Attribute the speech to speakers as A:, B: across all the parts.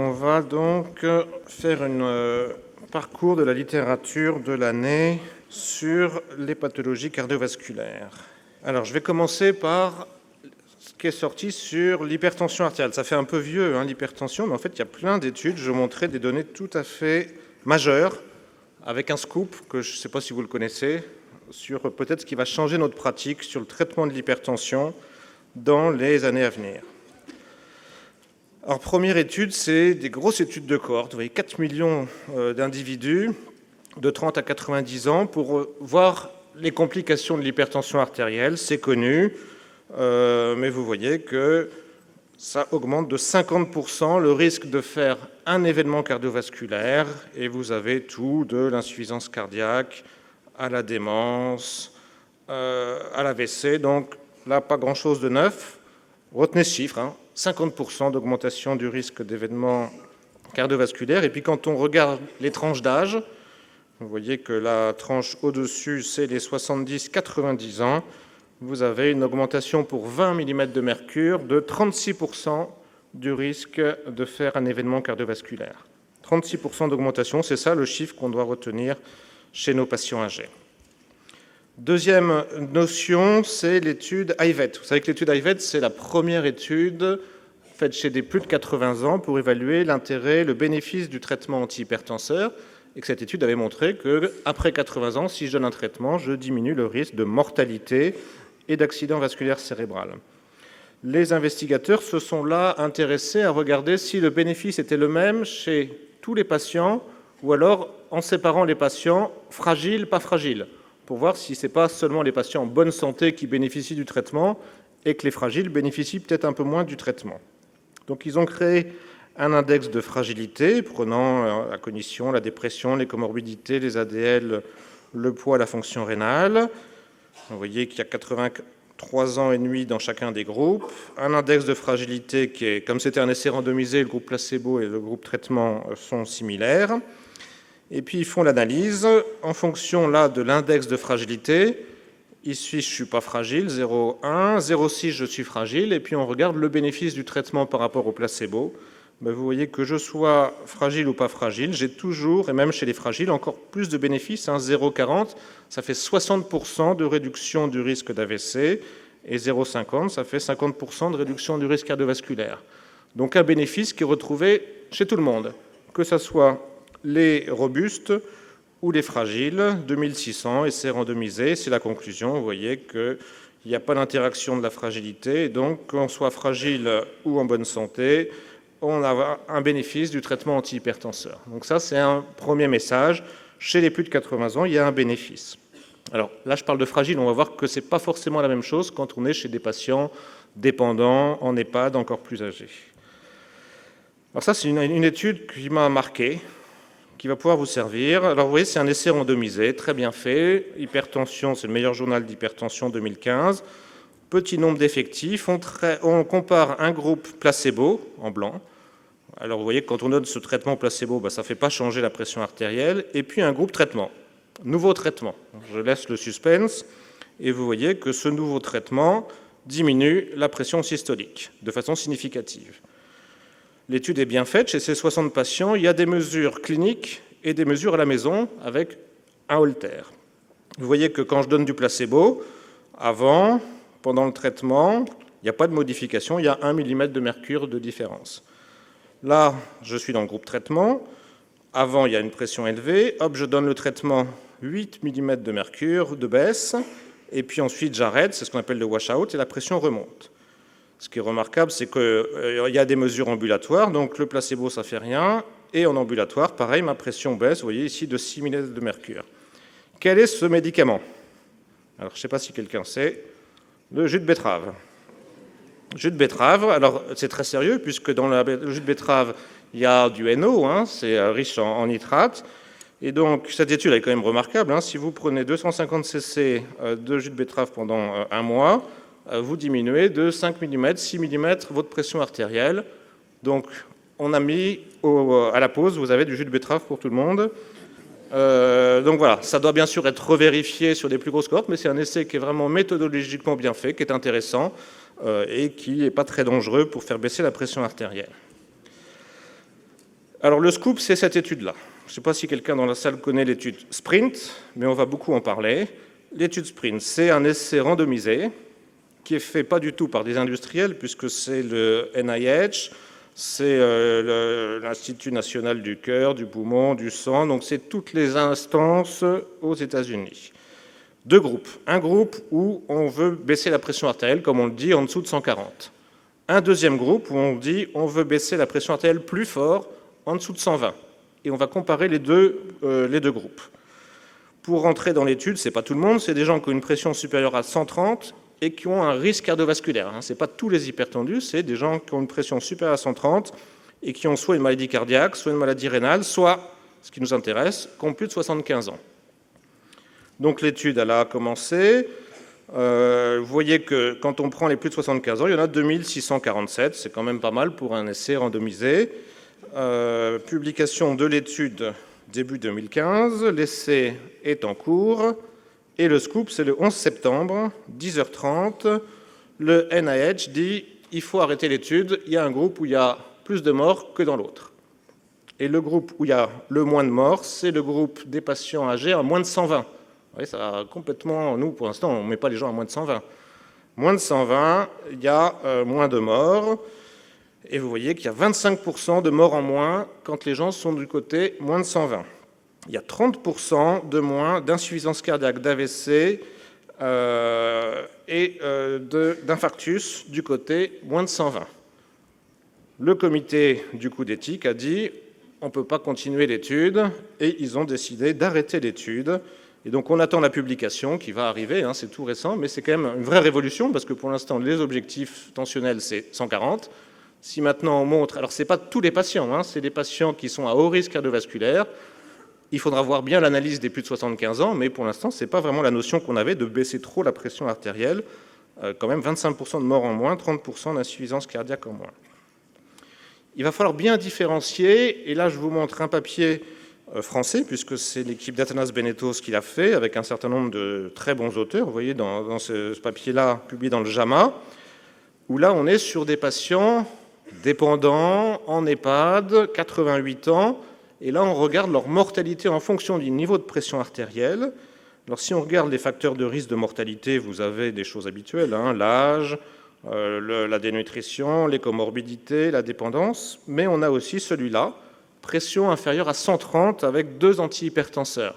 A: On va donc faire un parcours de la littérature de l'année sur les pathologies cardiovasculaires. Alors, je vais commencer par ce qui est sorti sur l'hypertension artérielle. Ça fait un peu vieux, l'hypertension, mais en fait, il y a plein d'études. Je montrais des données tout à fait majeures, avec un scoop, que je ne sais pas si vous le connaissez, sur peut-être ce qui va changer notre pratique sur le traitement de l'hypertension dans les années à venir. Alors, première étude, c'est des grosses études de cohorte. Vous voyez, 4 millions d'individus de 30 à 90 ans pour voir les complications de l'hypertension artérielle. C'est connu, mais vous voyez que ça augmente de 50% le risque de faire un événement cardiovasculaire, et vous avez tout de l'insuffisance cardiaque à la démence, à l'AVC. Donc là, pas grand-chose de neuf. Retenez ce chiffre, 50% d'augmentation du risque d'événements cardiovasculaires. Et puis quand on regarde les tranches d'âge, vous voyez que la tranche au-dessus, c'est les 70-90 ans. Vous avez une augmentation pour 20 mm de mercure de 36% du risque de faire un événement cardiovasculaire. 36% d'augmentation, c'est ça le chiffre qu'on doit retenir chez nos patients âgés. Deuxième notion, c'est l'étude IVET. Vous savez que l'étude IVET, c'est la première étude faite chez des plus de 80 ans pour évaluer l'intérêt, le bénéfice du traitement antihypertenseur, et que cette étude avait montré qu'après 80 ans, si je donne un traitement, je diminue le risque de mortalité et d'accident vasculaire cérébral. Les investigateurs se sont là intéressés à regarder si le bénéfice était le même chez tous les patients ou alors en séparant les patients fragiles, pas fragiles, pour voir si ce n'est pas seulement les patients en bonne santé qui bénéficient du traitement et que les fragiles bénéficient peut-être un peu moins du traitement. Donc ils ont créé un index de fragilité prenant la cognition, la dépression, les comorbidités, les ADL, le poids, la fonction rénale. Vous voyez qu'il y a 83 ans et demi dans chacun des groupes. Un index de fragilité qui est, comme c'était un essai randomisé, le groupe placebo et le groupe traitement sont similaires. Et puis ils font l'analyse en fonction là de l'index de fragilité. Ici, je ne suis pas fragile, 0,1, 0,6, je suis fragile. Et puis on regarde le bénéfice du traitement par rapport au placebo. Ben, vous voyez que je sois fragile ou pas fragile, j'ai toujours, et même chez les fragiles, encore plus de bénéfices. 0,40, ça fait 60% de réduction du risque d'AVC, et 0,50, ça fait 50% de réduction du risque cardiovasculaire. Donc un bénéfice qui est retrouvé chez tout le monde, que ce soit les robustes ou les fragiles. 2600, essais randomisés, c'est la conclusion. Vous voyez qu'il n'y a pas d'interaction de la fragilité, et donc qu'on soit fragile ou en bonne santé, on a un bénéfice du traitement antihypertenseur. Donc ça, c'est un premier message. Chez les plus de 80 ans, il y a un bénéfice. Alors là, je parle de fragile, on va voir que ce n'est pas forcément la même chose quand on est chez des patients dépendants, en EHPAD, encore plus âgés. Alors ça, c'est une étude qui m'a marqué, qui va pouvoir vous servir. Alors vous voyez, c'est un essai randomisé, très bien fait. Hypertension, c'est le meilleur journal d'hypertension 2015. Petit nombre d'effectifs. On compare un groupe placebo, en blanc. Alors vous voyez que quand on donne ce traitement placebo, ça ne fait pas changer la pression artérielle. Et puis un groupe traitement, nouveau traitement. Je laisse le suspense. Et vous voyez que ce nouveau traitement diminue la pression systolique de façon significative. L'étude est bien faite. Chez ces 60 patients, il y a des mesures cliniques et des mesures à la maison avec un Holter. Vous voyez que quand je donne du placebo, avant, pendant le traitement, il n'y a pas de modification, il y a 1 mm de mercure de différence. Là, je suis dans le groupe traitement. Avant, il y a une pression élevée. Hop, je donne le traitement, 8 mm de mercure de baisse. Et puis ensuite, j'arrête, c'est ce qu'on appelle le washout, et la pression remonte. Ce qui est remarquable, c'est qu'il y a des mesures ambulatoires, donc le placebo, ça ne fait rien, et en ambulatoire, pareil, ma pression baisse, vous voyez ici, de 6 mm de mercure. Quel est ce médicament? Alors, je ne sais pas si quelqu'un sait, le jus de betterave. Jus de betterave, alors c'est très sérieux, puisque dans le jus de betterave, il y a du NO, c'est riche en nitrate, et donc cette étude est quand même remarquable. Si vous prenez 250 cc de jus de betterave pendant un mois, vous diminuez de 5 mm, 6 mm votre pression artérielle. Donc, on a mis à la pause, vous avez du jus de betterave pour tout le monde. Donc voilà, ça doit bien sûr être revérifié sur des plus grosses cohortes, mais c'est un essai qui est vraiment méthodologiquement bien fait, qui est intéressant et qui n'est pas très dangereux pour faire baisser la pression artérielle. Alors le scoop, c'est cette étude-là. Je ne sais pas si quelqu'un dans la salle connaît l'étude SPRINT, mais on va beaucoup en parler. L'étude SPRINT, c'est un essai randomisé qui est fait pas du tout par des industriels, puisque c'est le NIH, c'est l'Institut national du cœur, du poumon, du sang, donc c'est toutes les instances aux États-Unis. Deux groupes. Un groupe où on veut baisser la pression artérielle, comme on le dit, en dessous de 140. Un deuxième groupe où on dit on veut baisser la pression artérielle plus fort, en dessous de 120. Et on va comparer les deux groupes. Pour rentrer dans l'étude, ce n'est pas tout le monde, c'est des gens qui ont une pression supérieure à 130 et qui ont un risque cardiovasculaire. Ce n'est pas tous les hypertendus, c'est des gens qui ont une pression supérieure à 130 et qui ont soit une maladie cardiaque, soit une maladie rénale, soit, ce qui nous intéresse, qui ont plus de 75 ans. Donc l'étude, elle a commencé. Vous voyez que quand on prend les plus de 75 ans, il y en a 2647, c'est quand même pas mal pour un essai randomisé. Publication de l'étude début 2015, l'essai est en cours, et le scoop, c'est le 11 septembre, 10h30. Le NIH dit il faut arrêter l'étude, il y a un groupe où il y a plus de morts que dans l'autre. Et le groupe où il y a le moins de morts, c'est le groupe des patients âgés à moins de 120. Vous voyez, ça a complètement, nous, pour l'instant, on ne met pas les gens à moins de 120. Moins de 120, il y a moins de morts. Et vous voyez qu'il y a 25% de morts en moins quand les gens sont du côté moins de 120. Il y a 30% de moins d'insuffisance cardiaque, d'AVC et d'infarctus du côté moins de 120. Le comité du coup d'éthique a dit on ne peut pas continuer l'étude et ils ont décidé d'arrêter l'étude. Et donc on attend la publication qui va arriver, hein, c'est tout récent, mais c'est quand même une vraie révolution parce que pour l'instant les objectifs tensionnels c'est 140. Si maintenant on montre, alors ce n'est pas tous les patients, hein, c'est des patients qui sont à haut risque cardiovasculaire, il faudra voir bien l'analyse des plus de 75 ans, mais pour l'instant ce n'est pas vraiment la notion qu'on avait de baisser trop la pression artérielle, quand même 25% de morts en moins, 30% d'insuffisance cardiaque en moins. Il va falloir bien différencier, et là je vous montre un papier français, puisque c'est l'équipe d'Athanas Benetos qui l'a fait, avec un certain nombre de très bons auteurs, vous voyez dans ce papier-là, publié dans le JAMA, où là on est sur des patients dépendants, en EHPAD, 88 ans, et là on regarde leur mortalité en fonction du niveau de pression artérielle. Alors si on regarde les facteurs de risque de mortalité, vous avez des choses habituelles, hein, l'âge, la dénutrition, les comorbidités, la dépendance, mais on a aussi celui-là, pression inférieure à 130 avec 2 antihypertenseurs.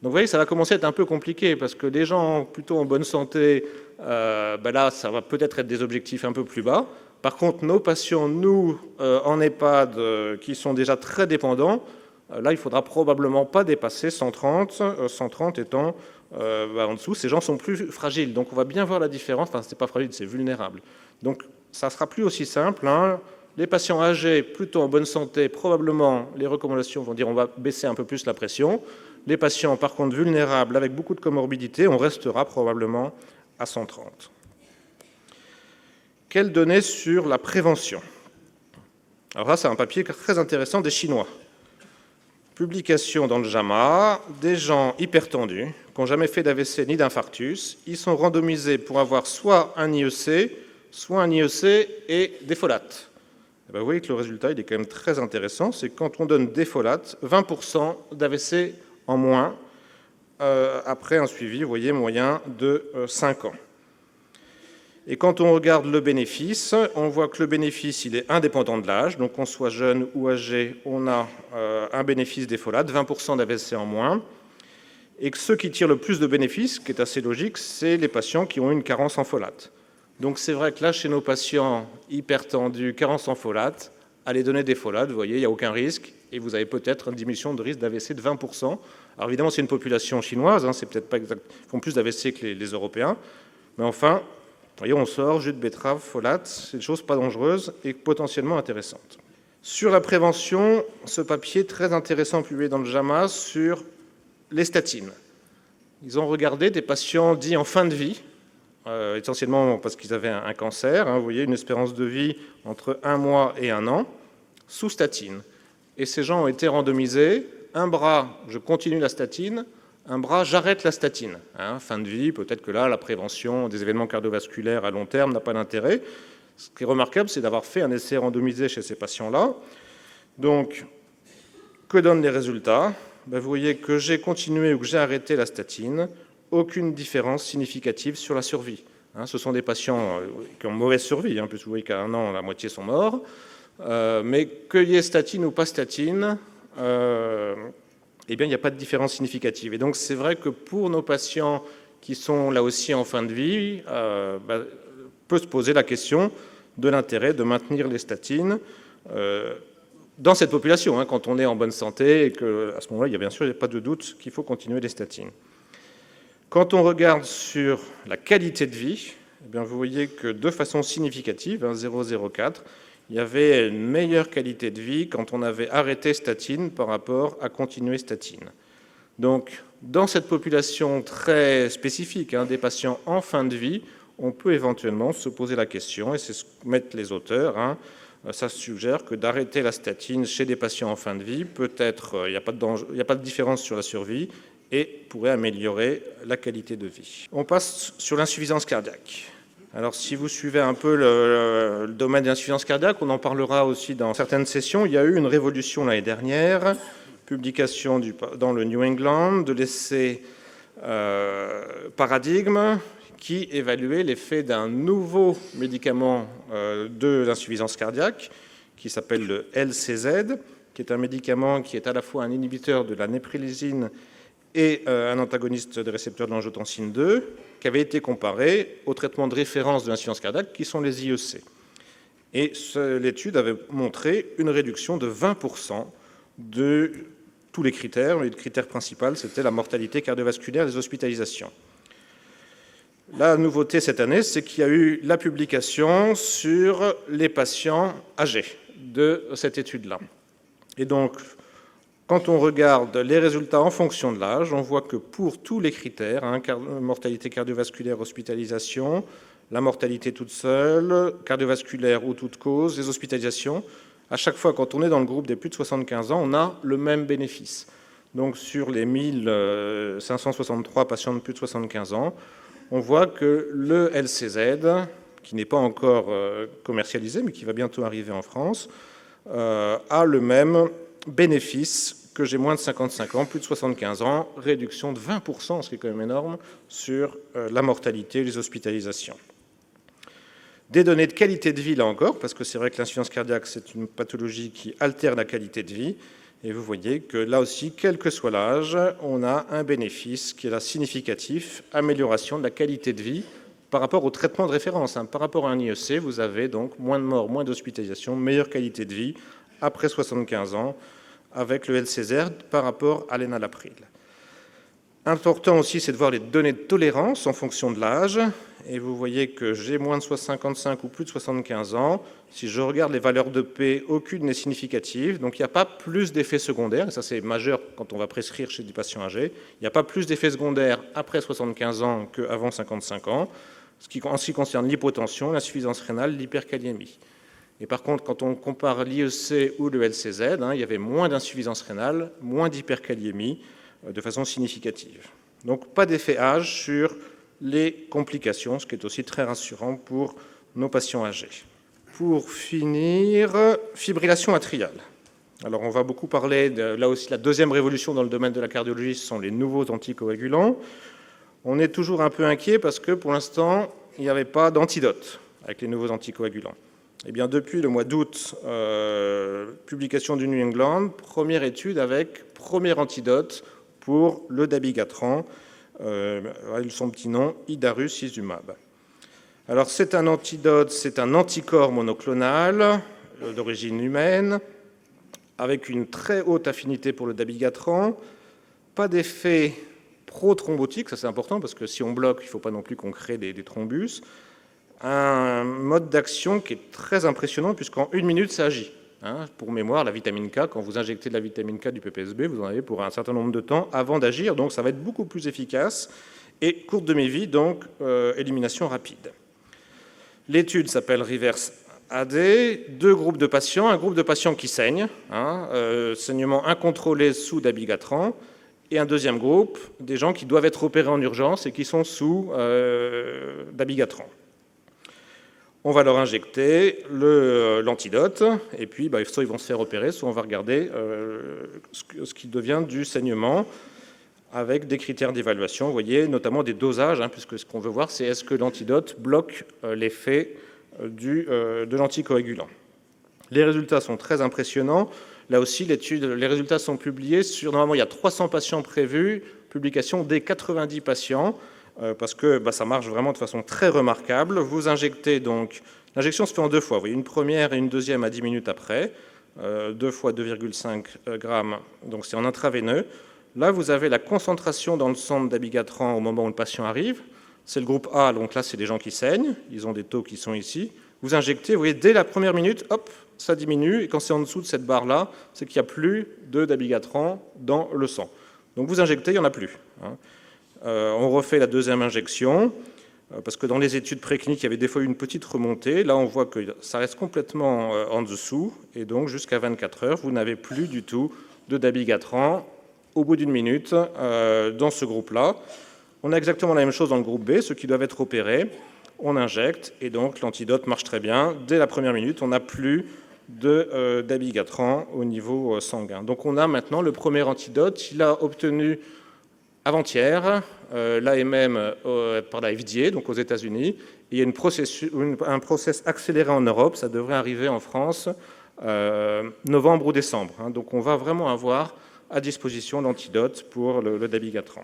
A: Donc vous voyez, ça va commencer à être un peu compliqué, parce que les gens plutôt en bonne santé, là, ça va peut-être être des objectifs un peu plus bas. Par contre, nos patients, nous, en EHPAD, qui sont déjà très dépendants, là, il ne faudra probablement pas dépasser 130, 130 étant en dessous. Ces gens sont plus fragiles, donc on va bien voir la différence. Enfin, ce n'est pas fragile, c'est vulnérable. Donc, ça ne sera plus aussi simple, hein. Les patients âgés, plutôt en bonne santé, probablement, les recommandations vont dire on va baisser un peu plus la pression. Les patients, par contre, vulnérables, avec beaucoup de comorbidités, on restera probablement à 130. Quelles données sur la prévention? Alors là, c'est un papier très intéressant des Chinois. Publication dans le JAMA, des gens hypertendus, qui n'ont jamais fait d'AVC ni d'infarctus. Ils sont randomisés pour avoir soit un IEC, soit un IEC et des folates. Et bien, vous voyez que le résultat il est quand même très intéressant. C'est que quand on donne des folates, 20% d'AVC en moins après un suivi, vous voyez, moyen de 5 ans. Et quand on regarde le bénéfice, on voit que le bénéfice, il est indépendant de l'âge. Donc, qu'on soit jeune ou âgé, on a un bénéfice des folates, 20% d'AVC en moins. Et que ceux qui tirent le plus de bénéfices, ce qui est assez logique, c'est les patients qui ont une carence en folates. Donc, c'est vrai que là, chez nos patients hypertendus, carence en folates, allez donner des folates, vous voyez, il n'y a aucun risque. Et vous avez peut-être une diminution de risque d'AVC de 20%. Alors, évidemment, c'est une population chinoise, hein, c'est peut-être pas exact, ils font plus d'AVC que les Européens. Mais enfin, vous voyez, on sort jus de betterave, folate, c'est des choses pas dangereuses et potentiellement intéressantes. Sur la prévention, ce papier très intéressant publié dans le JAMA sur les statines. Ils ont regardé des patients dits en fin de vie, essentiellement parce qu'ils avaient un cancer, hein, vous voyez, une espérance de vie entre 1 mois et 1 an, sous statine. Et ces gens ont été randomisés, un bras, je continue la statine, un bras, j'arrête la statine. Hein, fin de vie, peut-être que là, la prévention des événements cardiovasculaires à long terme n'a pas d'intérêt. Ce qui est remarquable, c'est d'avoir fait un essai randomisé chez ces patients-là. Donc, Que donnent les résultats? Vous voyez que j'ai continué ou que j'ai arrêté la statine, aucune différence significative sur la survie. Ce sont des patients qui ont mauvaise survie, puisque vous voyez qu'à 1 an, la moitié sont morts. Mais qu'il y ait statine ou pas statine, eh bien, il n'y a pas de différence significative. Et donc, c'est vrai que pour nos patients qui sont là aussi en fin de vie, peut se poser la question de l'intérêt de maintenir les statines dans cette population, quand on est en bonne santé, et qu'à ce moment-là, il n'y a bien sûr pas de doute qu'il faut continuer les statines. Quand on regarde sur la qualité de vie, eh bien, vous voyez que de façon significative, 0,04, il y avait une meilleure qualité de vie quand on avait arrêté statine par rapport à continuer statine. Donc, dans cette population très spécifique, des patients en fin de vie, on peut éventuellement se poser la question, et c'est ce que mettent les auteurs, ça suggère que d'arrêter la statine chez des patients en fin de vie, peut-être, il n'y a pas de différence sur la survie, et pourrait améliorer la qualité de vie. On passe sur l'insuffisance cardiaque. Alors, si vous suivez un peu le domaine de l'insuffisance cardiaque, on en parlera aussi dans certaines sessions. Il y a eu une révolution l'année dernière, publication dans le New England de l'essai Paradigme, qui évaluait l'effet d'un nouveau médicament de l'insuffisance cardiaque, qui s'appelle le LCZ, qui est un médicament qui est à la fois un inhibiteur de la néprélysine et un antagoniste des récepteurs de l'angiotensine 2, qui avait été comparé aux traitements de référence de l'insuffisance cardiaque, qui sont les IEC. Et l'étude avait montré une réduction de 20% de tous les critères. Le critère principal, c'était la mortalité cardiovasculaire et les hospitalisations. La nouveauté cette année, c'est qu'il y a eu la publication sur les patients âgés de cette étude-là. Et donc, quand on regarde les résultats en fonction de l'âge, on voit que pour tous les critères, mortalité cardiovasculaire, hospitalisation, la mortalité toute seule, cardiovasculaire ou toute cause, les hospitalisations, à chaque fois, quand on est dans le groupe des plus de 75 ans, on a le même bénéfice. Donc, sur les 1563 patients de plus de 75 ans, on voit que le LCZ, qui n'est pas encore commercialisé, mais qui va bientôt arriver en France, a le même bénéfice que j'ai moins de 55 ans, plus de 75 ans, réduction de 20%, ce qui est quand même énorme, sur la mortalité et les hospitalisations. Des données de qualité de vie, là encore, parce que c'est vrai que l'insuffisance cardiaque, c'est une pathologie qui altère la qualité de vie. Et vous voyez que là aussi, quel que soit l'âge, on a un bénéfice qui est là significatif, amélioration de la qualité de vie par rapport au traitement de référence. Par rapport à un IEC, vous avez donc moins de morts, moins d'hospitalisation, meilleure qualité de vie après 75 ans avec le LCZ par rapport à l'enalapril. Important aussi, c'est de voir les données de tolérance en fonction de l'âge. Et vous voyez que j'ai moins de 55 ou plus de 75 ans. Si je regarde les valeurs de P, aucune n'est significative. Donc, il n'y a pas plus d'effets secondaires. Et ça, c'est majeur quand on va prescrire chez des patients âgés. Il n'y a pas plus d'effets secondaires après 75 ans qu'avant 55 ans. En ce qui concerne l'hypotension, l'insuffisance rénale, l'hyperkaliémie. Et par contre, quand on compare l'IEC ou le LCZ, il y avait moins d'insuffisance rénale, moins d'hyperkaliémie de façon significative. Donc, pas d'effet âge sur les complications, ce qui est aussi très rassurant pour nos patients âgés. Pour finir, fibrillation atriale. Alors, on va beaucoup parler, là aussi, la deuxième révolution dans le domaine de la cardiologie, ce sont les nouveaux anticoagulants. On est toujours un peu inquiet parce que, pour l'instant, il n'y avait pas d'antidote avec les nouveaux anticoagulants. Eh bien, depuis le mois d'août, publication du New England, première étude avec premier antidote pour le dabigatran, son petit nom, Idarus-Izumab. Alors, c'est un antidote, c'est un anticorps monoclonal d'origine humaine, avec une très haute affinité pour le dabigatran, pas d'effet pro-thrombotique, ça c'est important, parce que si on bloque, il ne faut pas non plus qu'on crée des thrombus, un mode d'action qui est très impressionnant, puisqu'en 1 minute, ça agit. Pour mémoire, la vitamine K, quand vous injectez de la vitamine K du PPSB, vous en avez pour un certain nombre de temps avant d'agir, donc ça va être beaucoup plus efficace, et courte demi-vie, donc élimination rapide. L'étude s'appelle REVERSE-AD, 2 groupes de patients, un groupe de patients qui saignent, saignement incontrôlé sous dabigatran, et un deuxième groupe, des gens qui doivent être opérés en urgence et qui sont sous dabigatran. On va leur injecter l'antidote, et puis soit ils vont se faire opérer, soit on va regarder ce qui devient du saignement, avec des critères d'évaluation, vous voyez, notamment des dosages, puisque ce qu'on veut voir, c'est est-ce que l'antidote bloque l'effet de l'anticoagulant. Les résultats sont très impressionnants. Là aussi, les résultats sont publiés sur, normalement, il y a 300 patients prévus, publication dès 90 patients, parce que ça marche vraiment de façon très remarquable. Vous injectez donc, l'injection se fait en 2 fois, vous voyez, une première et une deuxième à 10 minutes après, 2 fois 2,5 grammes, donc c'est en intraveineux. Là, vous avez la concentration dans le sang dabigatran au moment où le patient arrive. C'est le groupe A, donc là, c'est des gens qui saignent, ils ont des taux qui sont ici. Vous injectez, vous voyez, dès la première minute, hop, ça diminue, et quand c'est en dessous de cette barre-là, c'est qu'il n'y a plus de dabigatran dans le sang. Donc vous injectez, il n'y en a plus. On refait la deuxième injection, parce que dans les études précliniques, il y avait des fois une petite remontée. Là, on voit que ça reste complètement en dessous, et donc jusqu'à 24 heures, vous n'avez plus du tout de dabigatran au bout d'une minute dans ce groupe-là. On a exactement la même chose dans le groupe B, ceux qui doivent être opérés. On injecte, et donc l'antidote marche très bien. Dès la première minute, on n'a plus de dabigatran au niveau sanguin. Donc on a maintenant le premier antidote. Il a obtenu avant-hier l'AMM par la FDA, donc aux États-Unis. Il y a un process accéléré en Europe. Ça devrait arriver en France novembre ou décembre. Donc on va vraiment avoir à disposition l'antidote pour le dabigatran.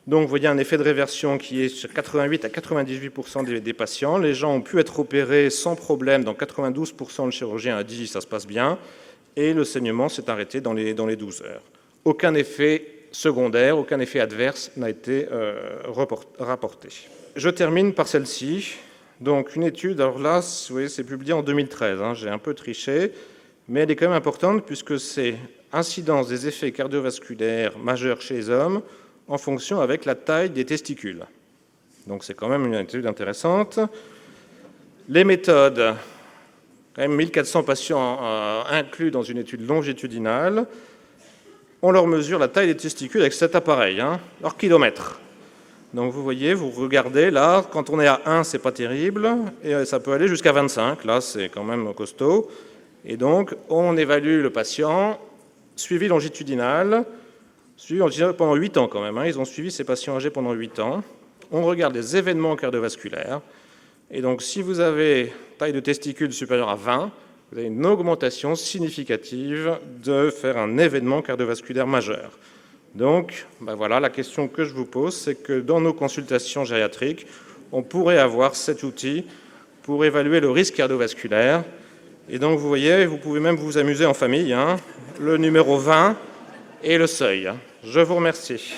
A: Donc, vous voyez un effet de réversion qui est sur 88 à 98% des patients. Les gens ont pu être opérés sans problème. Dans 92%, le chirurgien a dit ça se passe bien. Et le saignement s'est arrêté dans les 12 heures. Aucun effet secondaire, aucun effet adverse n'a été rapporté. Je termine par celle-ci. Donc, une étude, alors là, vous voyez, c'est publié en 2013. J'ai un peu triché, mais elle est quand même importante puisque c'est incidence des effets cardiovasculaires majeurs chez les hommes en fonction avec la taille des testicules. Donc c'est quand même une étude intéressante. Les méthodes, quand même 1400 patients inclus dans une étude longitudinale. On leur mesure la taille des testicules avec cet appareil, leur kilomètre. Donc vous voyez, vous regardez là, quand on est à 1, c'est pas terrible, et ça peut aller jusqu'à 25, là c'est quand même costaud. Et donc on évalue le patient, suivi longitudinal, pendant 8 ans quand même. Ils ont suivi ces patients âgés pendant 8 ans. On regarde les événements cardiovasculaires. Et donc, si vous avez taille de testicule supérieure à 20, vous avez une augmentation significative de faire un événement cardiovasculaire majeur. Donc, voilà, la question que je vous pose, c'est que dans nos consultations gériatriques, on pourrait avoir cet outil pour évaluer le risque cardiovasculaire. Et donc, vous voyez, vous pouvez même vous amuser en famille. Le numéro 20 et le seuil. Je vous remercie.